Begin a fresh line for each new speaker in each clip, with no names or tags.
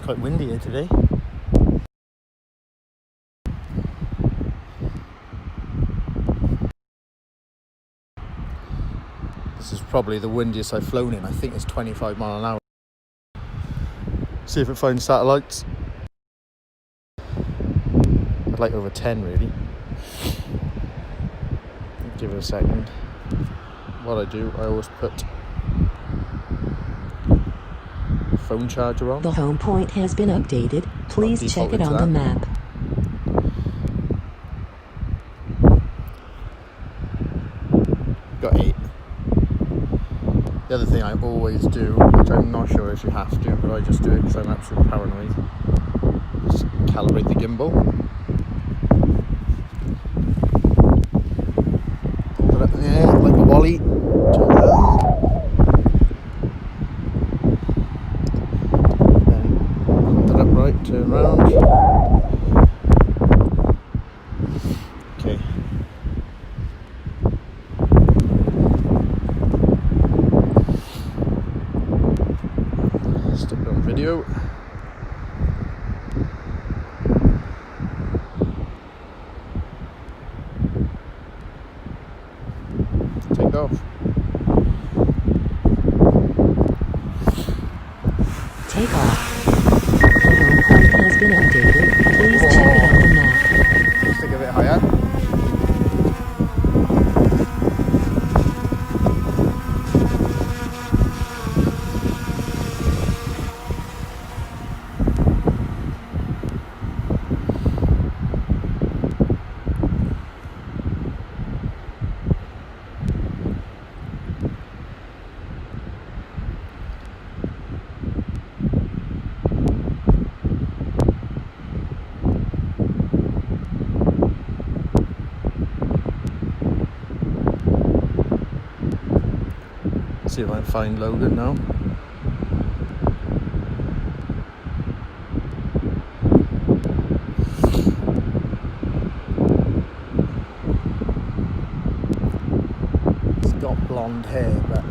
quite windy here today. This is probably the windiest I've flown in. I think it's 25 mile an hour. See if it finds satellites. I'd like over 10 really. Give it a second. What I do, I always put phone charger on.
The home point has been updated. Please check it on the map.
Got 8. The other thing I always do, which I'm not sure if you have to, but I just do it because I'm absolutely paranoid, is calibrate the gimbal. Hold it up in the air like a wally. Turn around. Then hold it upright, turn around. Okay. Stick it on video. Take off.
Take off. The home point has been updated. Please check it on the map.
Stick a bit higher. See if I can find Logan now. He's got blonde hair, but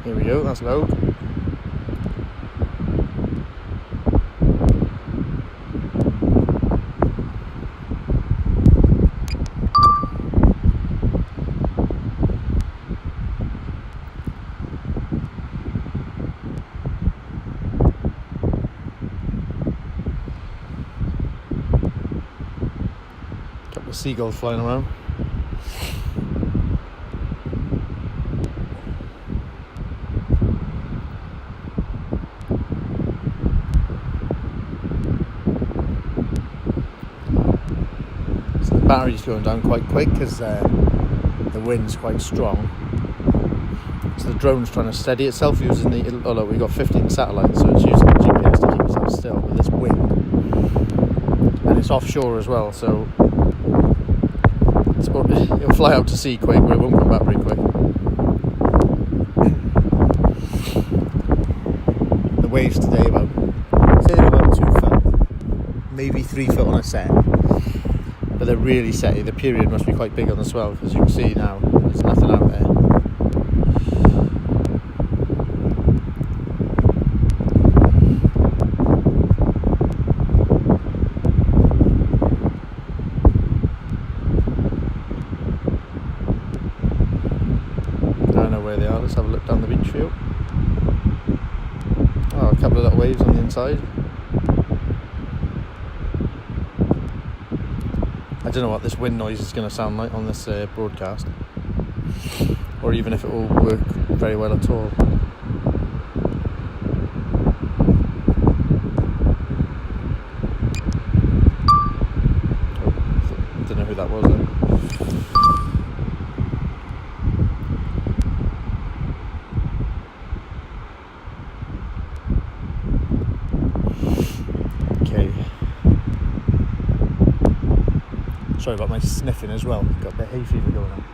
here we go, that's low. Couple of seagulls flying around. The battery's going down quite quick because the wind's quite strong. So the drone's trying to steady itself using the. Oh look, we've got 15 satellites, so it's using the GPS to keep itself still with this wind. And it's offshore as well, so it'll fly out to sea quick, but it won't come back very quick. The waves today about 2 foot, maybe 3 foot on a set. But they're really setty. The period must be quite big on the swell, because you can see now there's nothing out there. I don't know where they are. Let's have a look down the beach field. Oh, a couple of little waves on the inside. I don't know what this wind noise is going to sound like on this broadcast, or even if it will work very well at all. Sorry about my sniffing as well. Got a bit of hay fever going on.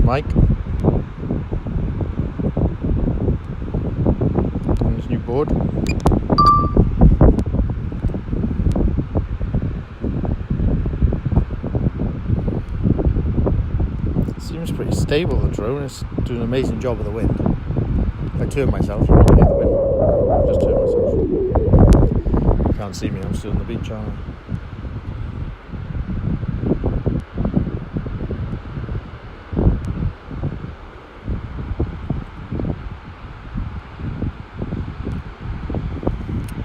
Mike on his new board. Seems pretty stable, the drone. It's doing an amazing job with the wind. If I turn myself, you probably hear the wind. Just turn myself. You can't see me, I'm still on the beach, aren't I?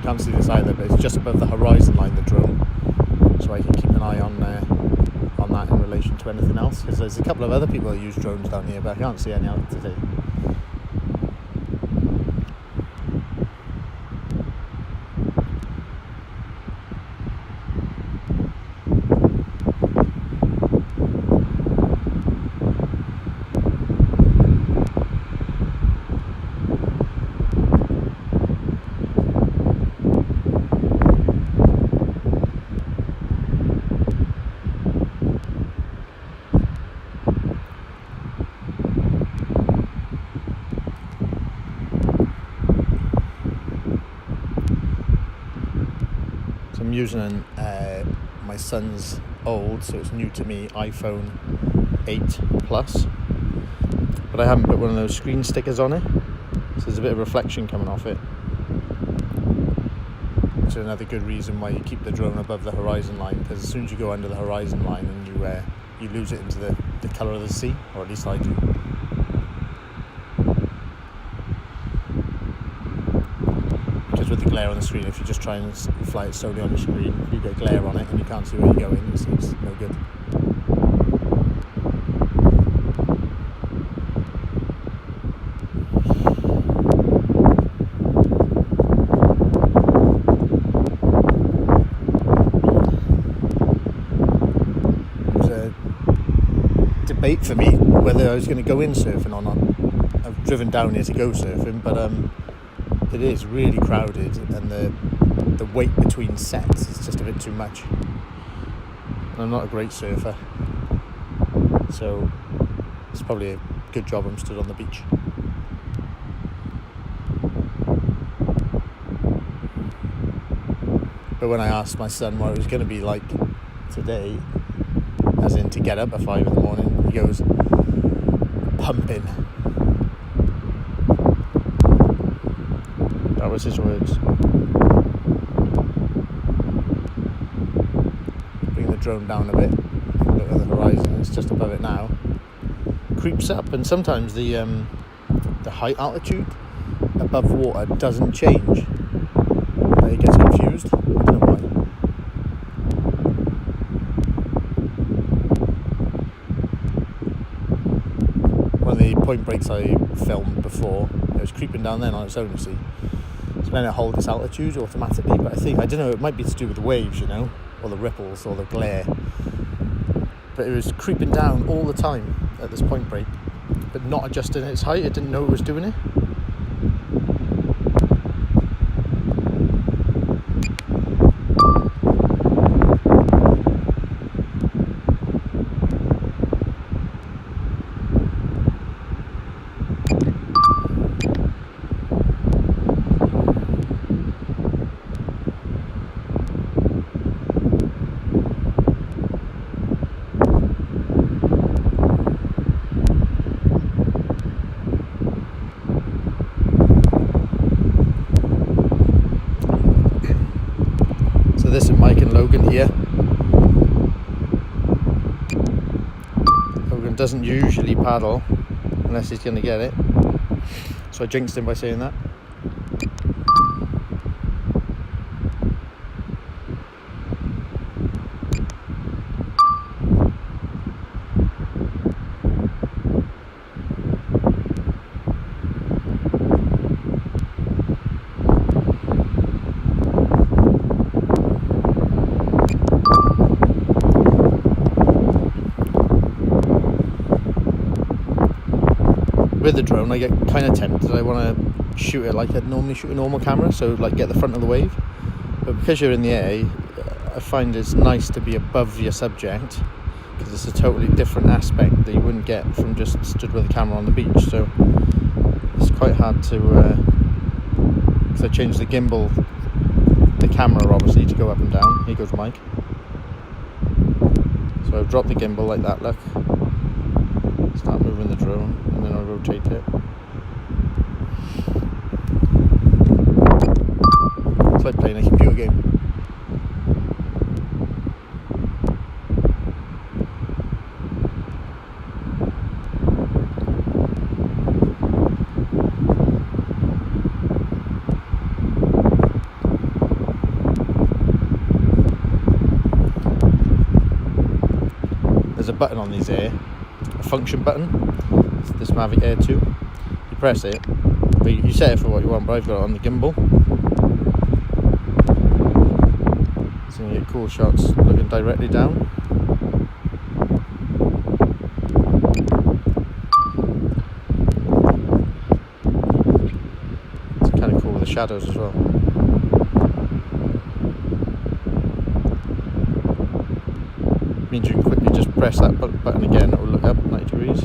Can't see this either, but it's just above the horizon line, the drone, so I can keep an eye on that in relation to anything else, because there's a couple of other people that use drones down here, but I can't see any out today. I'm using my son's old, so it's new to me, iPhone 8 Plus, but I haven't put one of those screen stickers on it, so there's a bit of reflection coming off it, which is another good reason why you keep the drone above the horizon line, because as soon as you go under the horizon line and you lose it into the colour of the sea, or at least I do. With the glare on the screen, if you just try and fly it solely on your screen, you get glare on it and you can't see where you're going, it's no good. It was a debate for me whether I was going to go in surfing or not. I've driven down here to go surfing, but it is really crowded, and the wait between sets is just a bit too much. I'm not a great surfer, so it's probably a good job I'm stood on the beach. But when I asked my son what it was going to be like today, as in to get up at 5 in the morning, he goes, pumping. That was his words. Bring the drone down a bit. Look at the horizon. It's just above it now. Creeps up, and sometimes the height altitude above water doesn't change. It gets confused. I don't know why. One of the point breaks I filmed before, it was creeping down then on its own, you see. So then it holds its altitude automatically, but I don't know, it might be to do with the waves, you know, or the ripples, or the glare. But it was creeping down all the time at this point break, but not adjusting its height. It didn't know it was doing it. Logan here. Logan doesn't usually paddle unless he's going to get it, so I jinxed him by saying that. With the drone, I get kind of tempted. I want to shoot it like I'd normally shoot a normal camera, so like get the front of the wave. But because you're in the air, I find it's nice to be above your subject, because it's a totally different aspect that you wouldn't get from just stood with a camera on the beach. So it's quite hard to, because I changed the gimbal, the camera obviously, to go up and down. Here goes Mike. So I've dropped the gimbal like that, look. Start moving the drone, and then I'll rotate it. It's like playing a computer game. There's a button on these here, a function button. It's this Mavic Air 2. You press it, but you set it for what you want, but I've got it on the gimbal. So you get cool shots looking directly down. It's kind of cool with the shadows as well. Means you can quickly just press that button again, it will look up 90 degrees.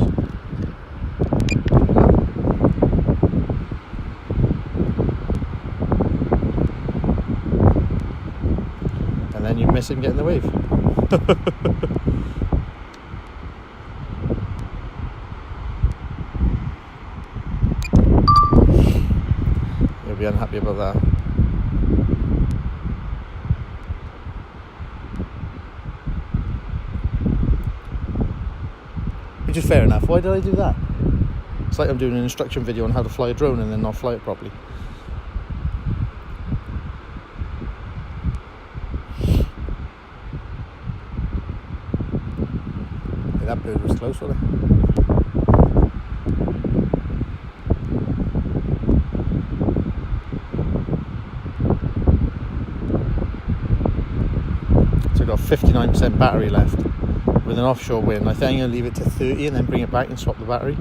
And then you miss him getting the wave. You'll be unhappy about that. Which is fair enough. Why did I do that? It's like I'm doing an instruction video on how to fly a drone and then not fly it properly. Yeah, that bird was close, wasn't it? So I've got 59% battery left. With an offshore wind, I think I'm going to leave it to 30 and then bring it back and swap the battery.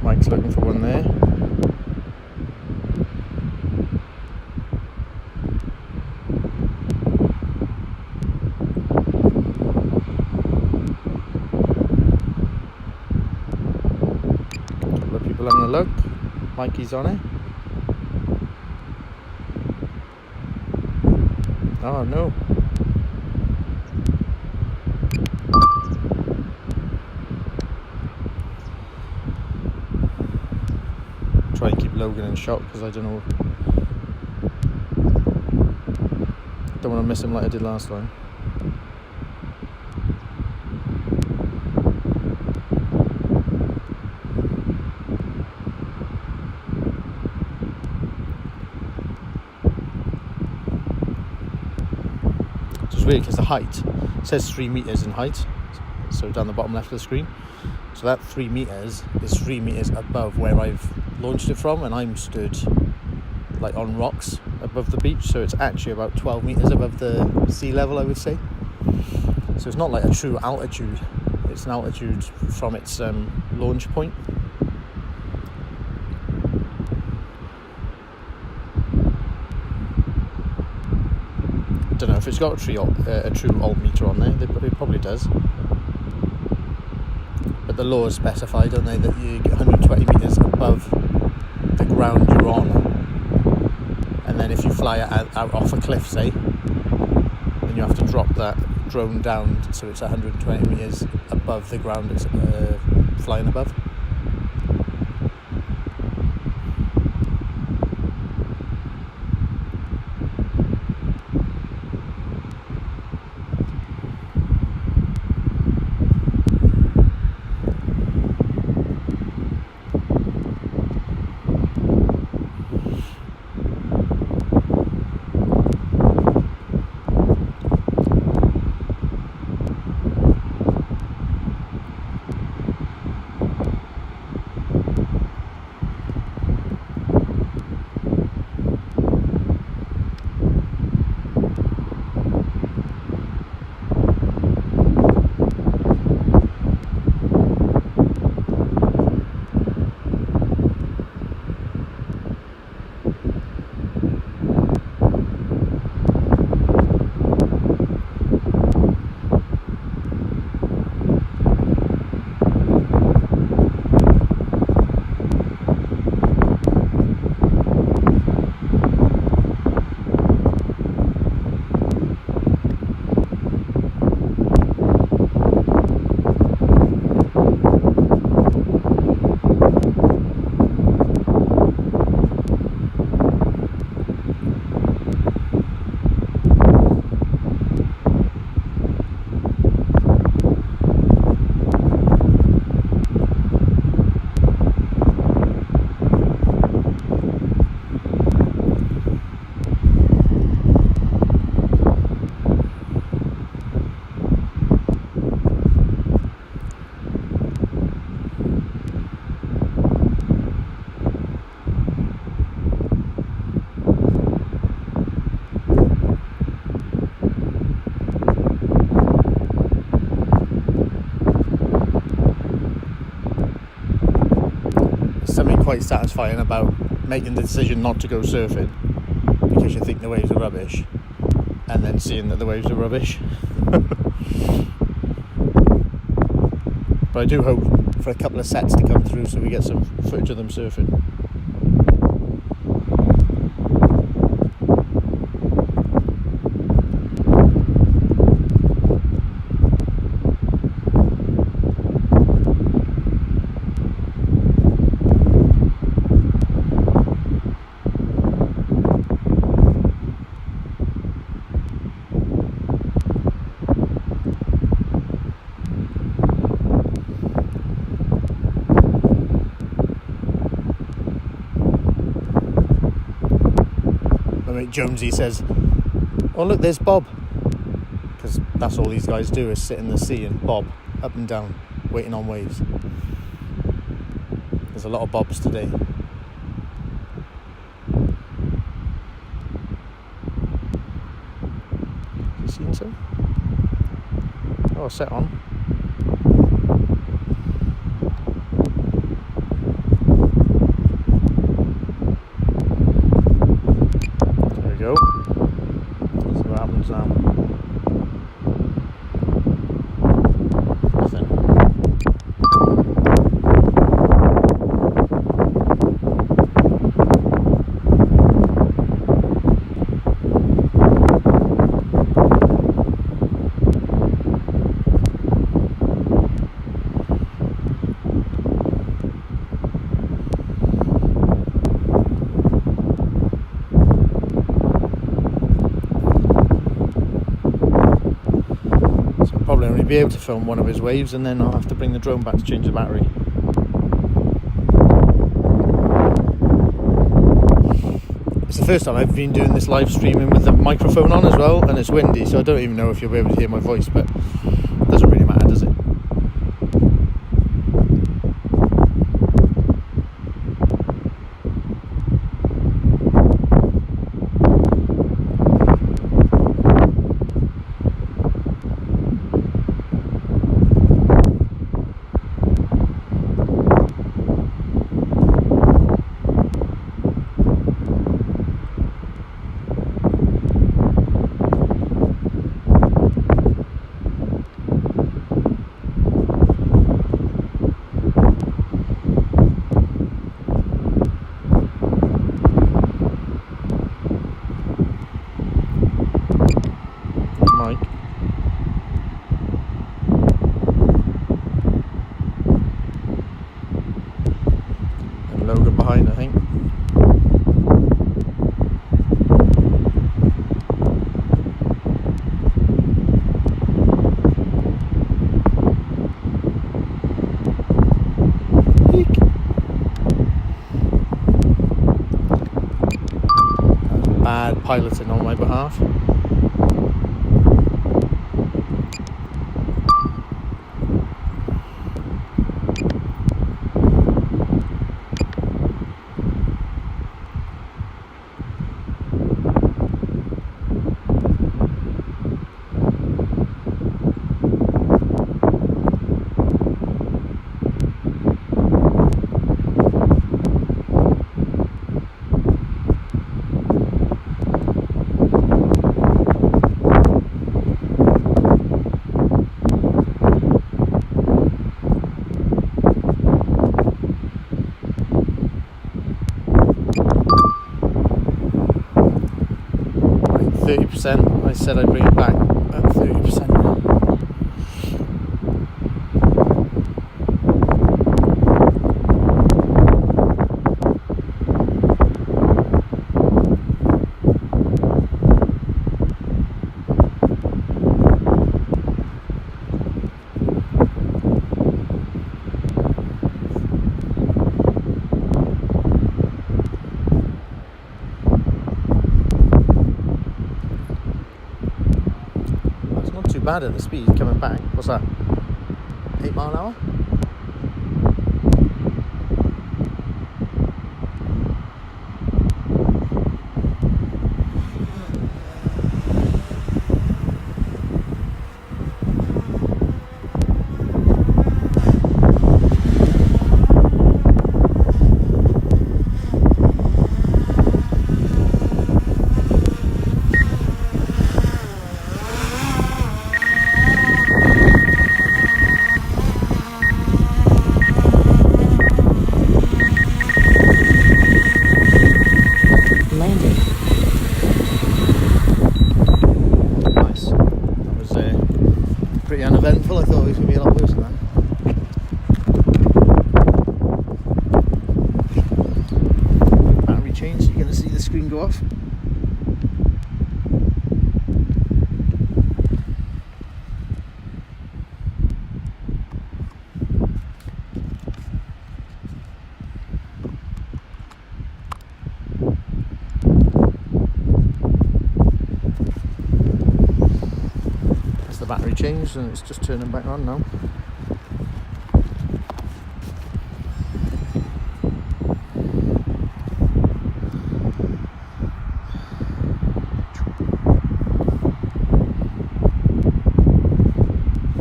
Mike's looking for one there. A couple of people having a look. Mikey's on it. Oh no. Try and keep Logan in shot because I don't know. Don't want to miss him like I did last time. So it's weird because the height, it says 3 meters in height, so down the bottom left of the screen. So that 3 meters is 3 meters above where I've launched it from, and I'm stood like on rocks above the beach, so it's actually about 12 meters above the sea level, I would say. So it's not like a true altitude, it's an altitude from its launch point. I don't know if it's got a true altimeter on there. It probably does. But the laws specify, don't they, that you get 120 metres above the ground you're on. And then if you fly out off a cliff, say, then you have to drop that drone down so it's 120 metres above the ground it's flying above. Quite satisfying about making the decision not to go surfing because you think the waves are rubbish, and then seeing that the waves are rubbish. But I do hope for a couple of sets to come through so we get some footage of them surfing. Jonesy says, "Oh look, there's Bob," because that's all these guys do is sit in the sea and bob up and down, waiting on waves. There's a lot of bobs today. You seen some? Oh, set on. Go. See what happens now. Nothing. Only be able to film one of his waves, and then I'll have to bring the drone back to change the battery. It's the first time I've been doing this live streaming with the microphone on as well, and it's windy, so I don't even know if you'll be able to hear my voice, but it doesn't really matter, does it? piloting on my behalf. I said I'd bring it back at 30%. Bad at the speed coming back. What's that? 8 mile an hour? Pretty uneventful. I thought it was going to be a lot worse than that. Battery change, so you're going to see the screen go off. Battery changed and it's just turning back on now.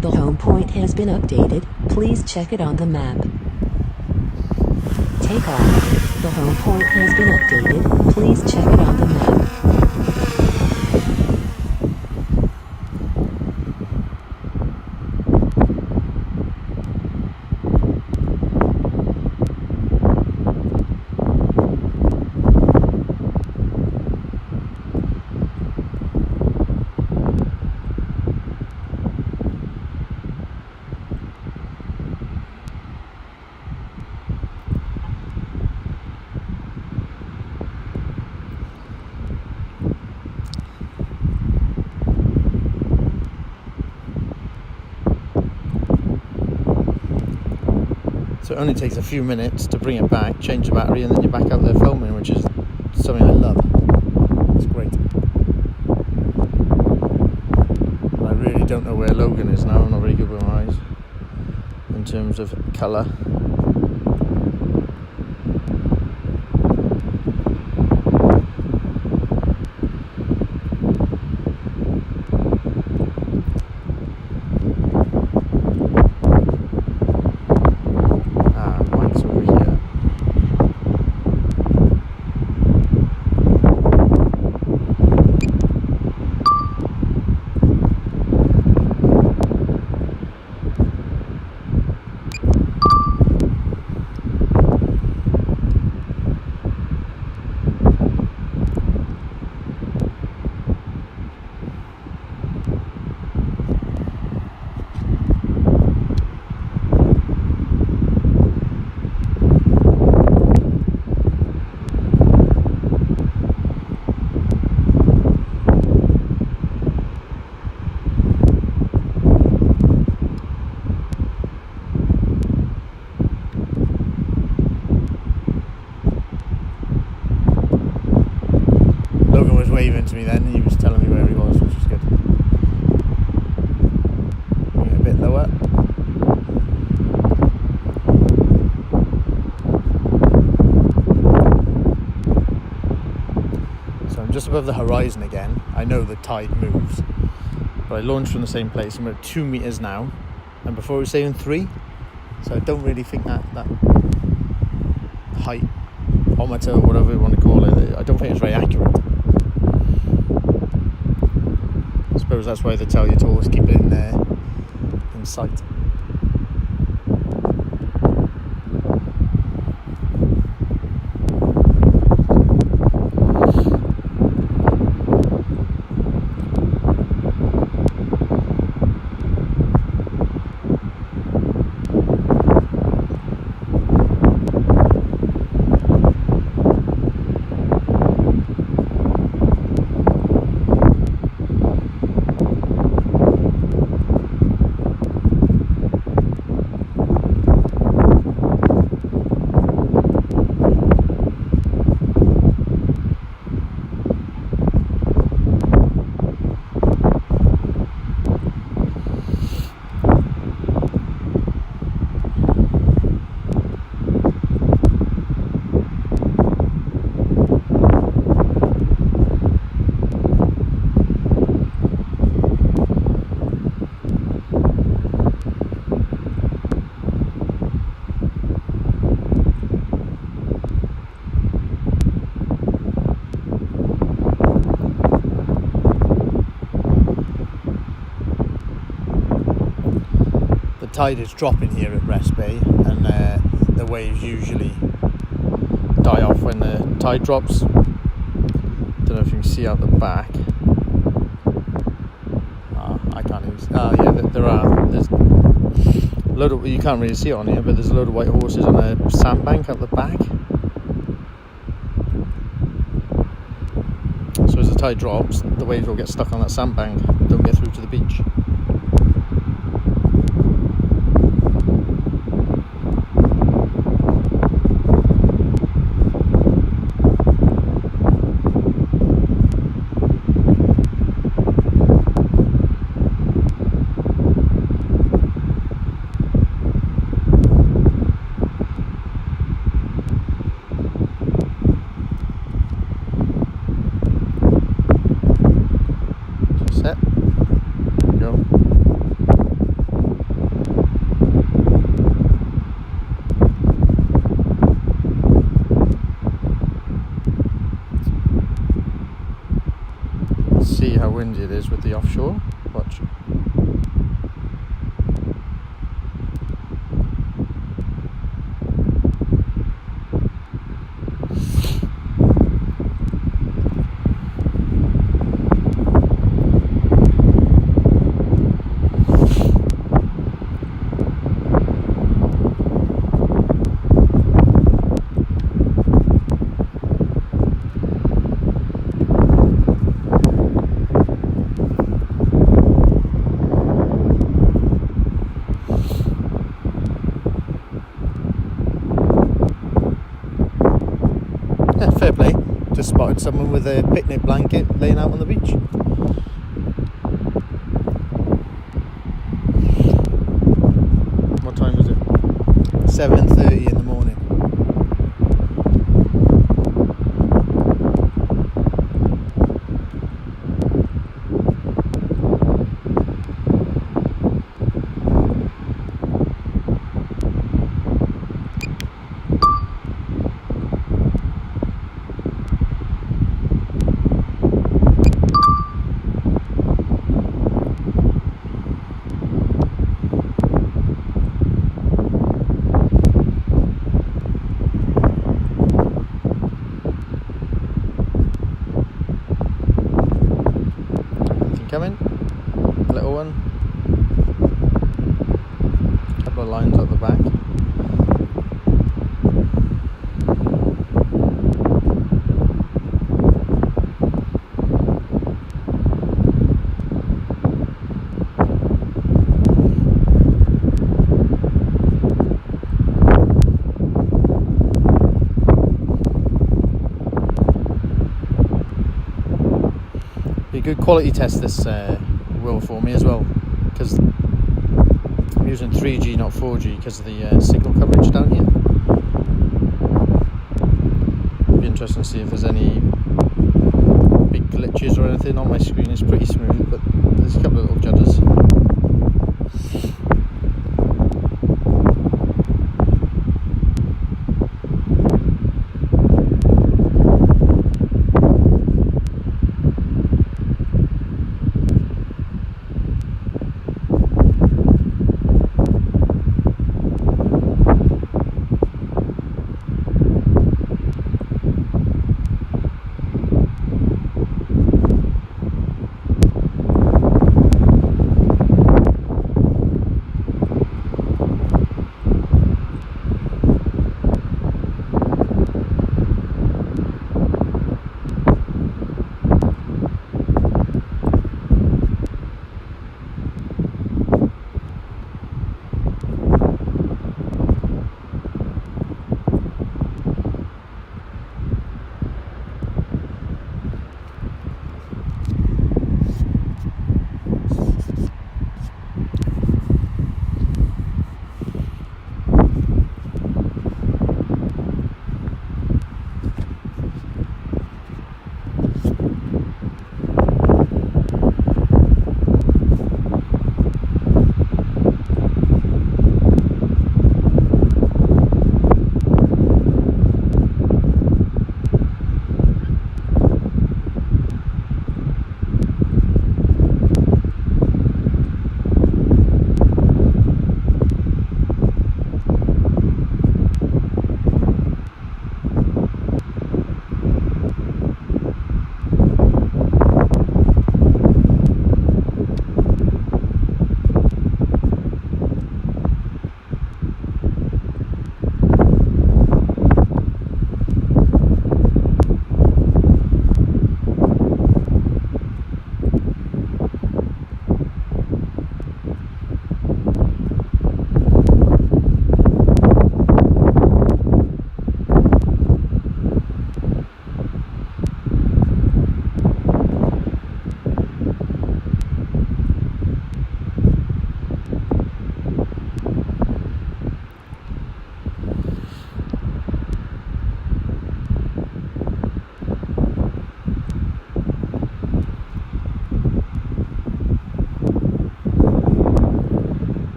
The home point has been updated. Please check it on the map. Take off. The home point has been updated. Please check it on the map.
So it only takes a few minutes to bring it back, change the battery, and then you're back out there filming, which is something I love. It's great. But I really don't know where Logan is now. I'm not very good with my eyes in terms of colour. waving to me then. He was telling me where he was, which was good. Bring it a bit lower. So I'm just above the horizon again. I know the tide moves, but I launched from the same place. I'm at 2 meters now, and before it was saying 3. So I don't really think that height ometer, whatever you want to call it, I don't think it's very accurate. I suppose that's why they tell you to always keep it in sight. Tide is dropping here at Rest Bay, and the waves usually die off when the tide drops. Don't know if you can see out the back. I can't even see. There's a load of, you can't really see it on here, but there's a load of white horses on a sandbank out the back. So as the tide drops, the waves will get stuck on that sandbank, don't get through to the beach. Set. Go. See how windy it is with the offshore. Watch. Fair play. Just spotted someone with a picnic blanket laying out on the beach. What time was it? 7:30 in the morning. good quality test this will for me as well, because I'm using 3G not 4G because of the signal coverage down here. Be interesting to see if there's any big glitches or anything on my screen. It's pretty smooth, but there's a couple of little judders.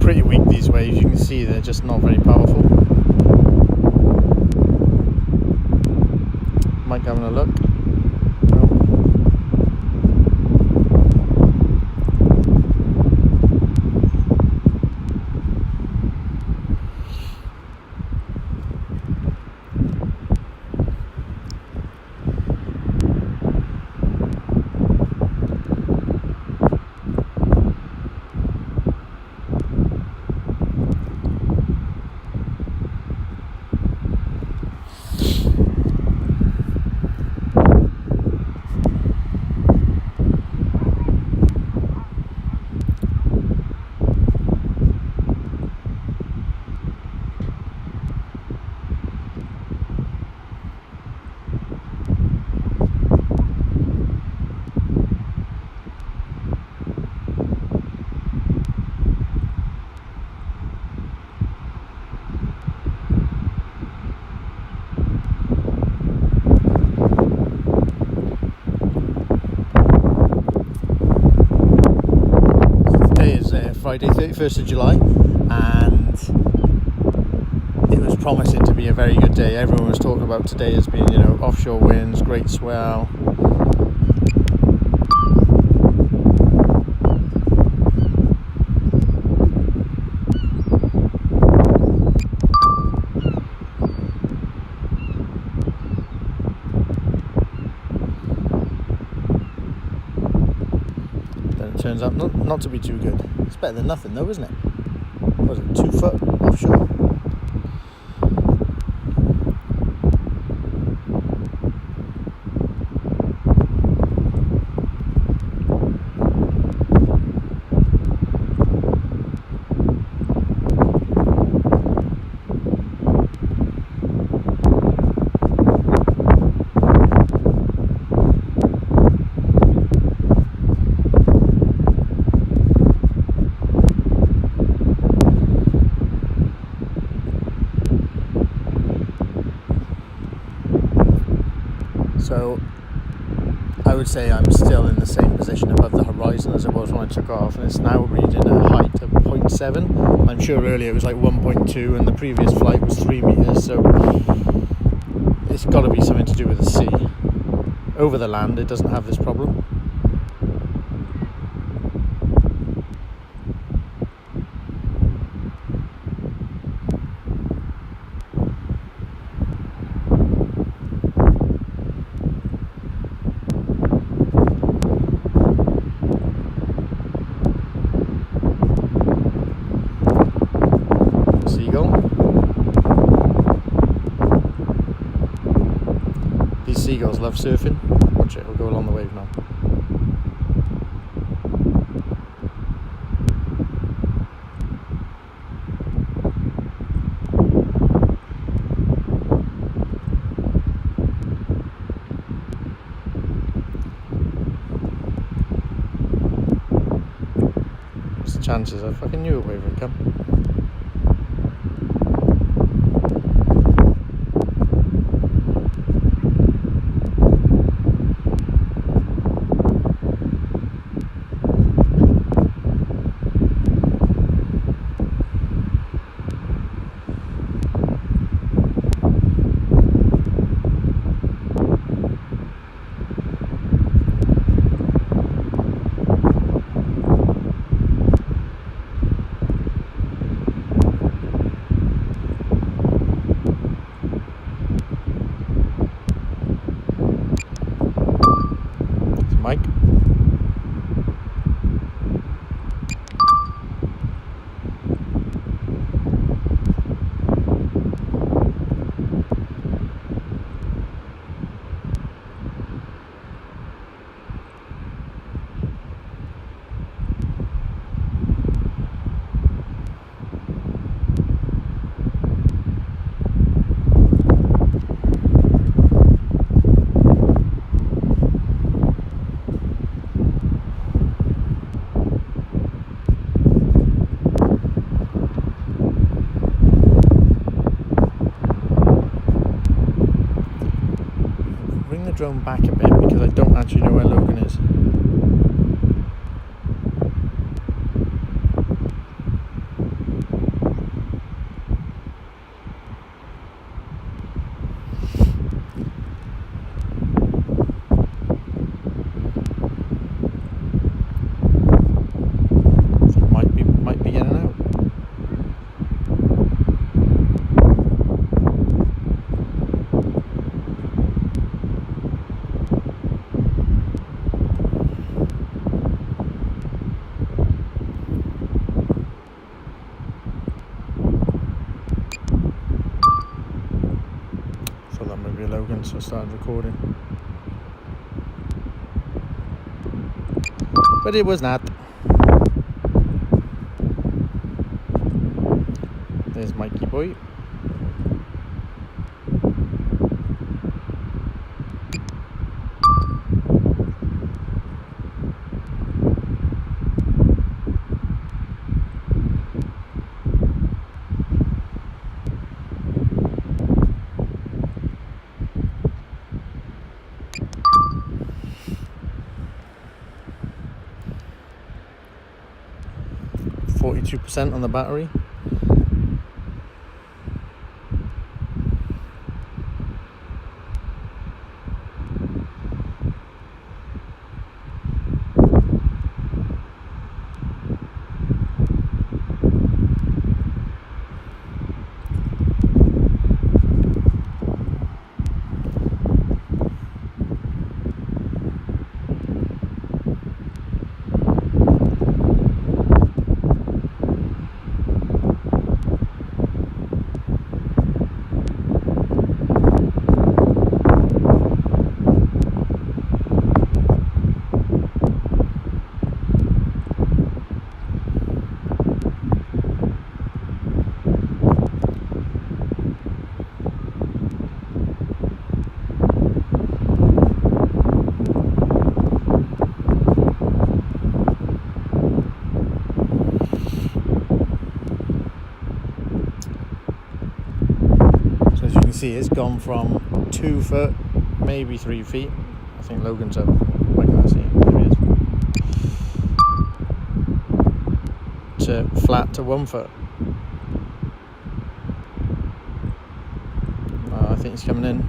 Pretty weak, these waves. You can see they're just not very powerful. Mike having a look. 31st of July, and it was promising to be a very good day. Everyone was talking about today as being, offshore winds, great swell. Turns out not to be too good. It's better than nothing though, isn't it? What was it, 2 foot offshore? So I would say I'm still in the same position above the horizon as it was when I took off, and it's now reading a height of 0.7. I'm sure earlier it was like 1.2 and the previous flight was 3 meters, so it's got to be something to do with the sea. Over the land it doesn't have this problem. These seagulls love surfing. Watch it, we'll go along the wave now. What's the chances? I fucking knew a wave would come. Mike. Bring the drone back a bit because I don't actually know where Logan is. Might be getting out. So that might be Logan, so I started recording. But it was not. There's Mikey boy. 42% on the battery. See, it's gone from 2 foot, maybe 3 feet. I think Logan's up. I can't see. There he is. To flat to 1 foot. I think he's coming in.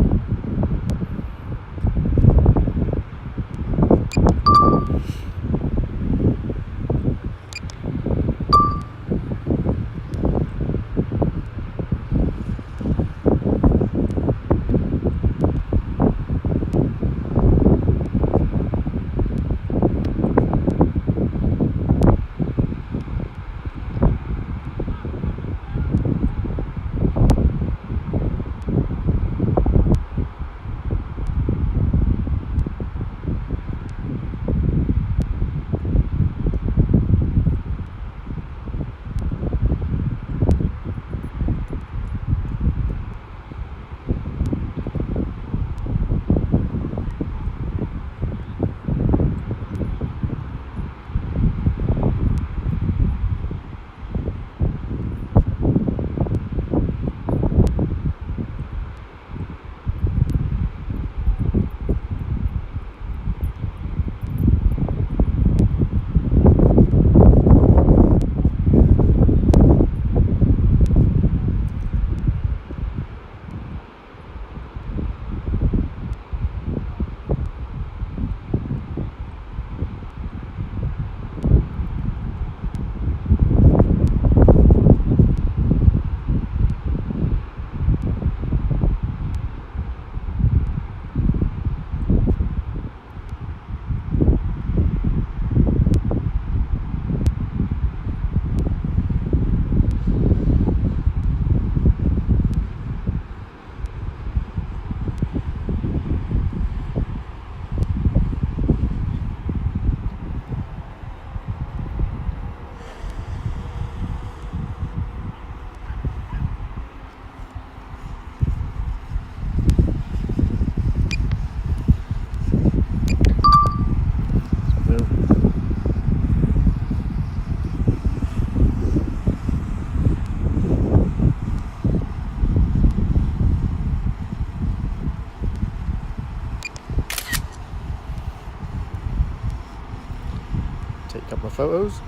Take a couple of photos.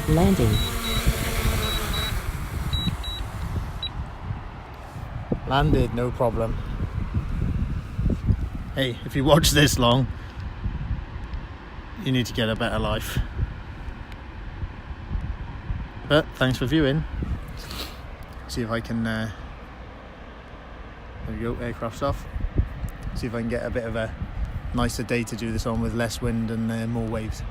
Landing.
Landed, no problem. Hey, if you watch this long, you need to get a better life. But thanks for viewing. See if I can There we go, aircraft's off. See if I can get a bit of a nicer day to do this on with less wind and more waves.